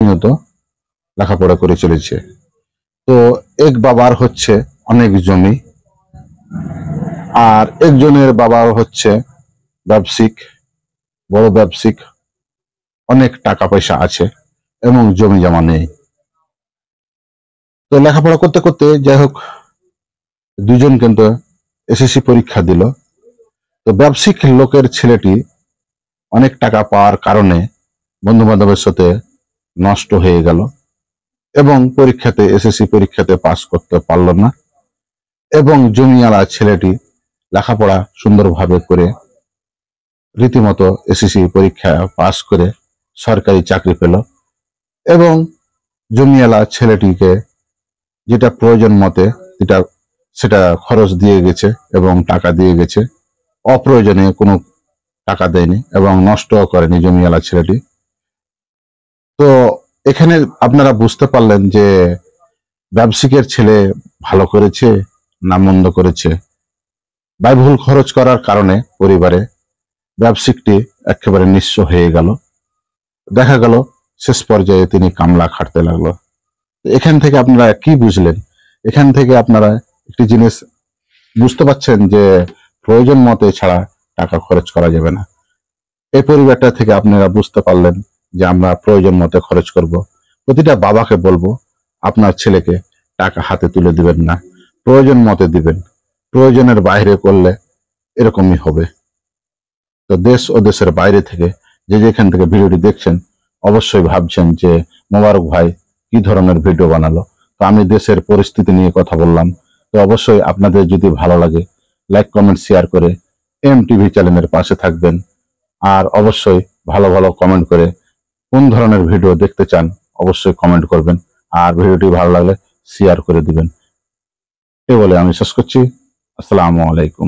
প্রতিনিয়ত লেখাপড়া করে চলেছে। তো এক বাবার হচ্ছে অনেক জমি, আর একজনের বাবার হচ্ছে ব্যবসায়িক, বড় ব্যবসায়িক, অনেক টাকা পয়সা আছে এবং জমি জমা নেই। তো লেখাপড়া করতে করতে যাই হোক দুজন কিন্তু এসএসসি পরীক্ষা দিল। তো ব্যবসায়িক লোকের ছেলেটি অনেক টাকা পাওয়ার কারণে বন্ধু বান্ধবের সাথে নষ্ট হয়ে গেল এবং এসএসসি পরীক্ষাতে পাস করতে পারল না, এবং জমিওয়ালা ছেলেটি লেখাপড়া সুন্দরভাবে করে রীতিমতো এসএসসি পরীক্ষা পাস করে সরকারি চাকরি পেল, এবং জমিওয়ালা ছেলেটিকে যেটা প্রয়োজন মতে সেটা খরচ দিয়ে গেছে এবং টাকা দিয়ে গেছে, অপ্রয়োজনে কোনো টাকা দেয়নি এবং নষ্ট করেনি জমিওয়ালা ছেলেটি। তো এখানে আপনারা বুঝতে পারলেন যে ব্যবসায়িকের ছেলে ভালো করেছে না মন্দ করেছে। ব্যয়বহুল খরচ করার কারণে পরিবারে ব্যবসায়িকটি একেবারে নিঃস্ব হয়ে গেল। দেখা গেল শেষ পর্যায়ে তিনি কামলা খাটতে লাগলো। এখান থেকে আপনারা কি বুঝলেন? এখান থেকে আপনারা একটি জিনিস বুঝতে পারছেন যে প্রয়োজন মতে ছাড়া টাকা খরচ করা যাবে না। এই পরিবারটা থেকে আপনারা বুঝতে পারলেন যে আমরা প্রয়োজন মতে খরচ করব। প্রতিটা বাবাকে বলবো আপনার ছেলেকে টাকা হাতে তুলে দিবেন না, প্রয়োজন মতে দিবেন। প্রয়োজনের বাইরে করলে এরকমই হবে। তো দেশ ও দেশের বাইরে থেকে যে যেখান থেকে ভিডিওটি দেখছেন অবশ্যই ভাবছেন যে মোবারক ভাই কি ধরনের ভিডিও বানালো। তো আমি দেশের পরিস্থিতি নিয়ে কথা বললাম। তো অবশ্যই আপনাদের যদি ভালো লাগে লাইক কমেন্ট শেয়ার করে MTV চ্যানেলের পাশে থাকবেন, আর অবশ্যই ভালো ভালো কমেন্ট করে কোন ধরনের ভিডিও দেখতে চান অবশ্যই কমেন্ট করবেন, আর ভিডিওটি ভালো লাগলে শেয়ার করে দিবেন। এই বলে আমি শেষ করছি। আসসালামু আলাইকুম।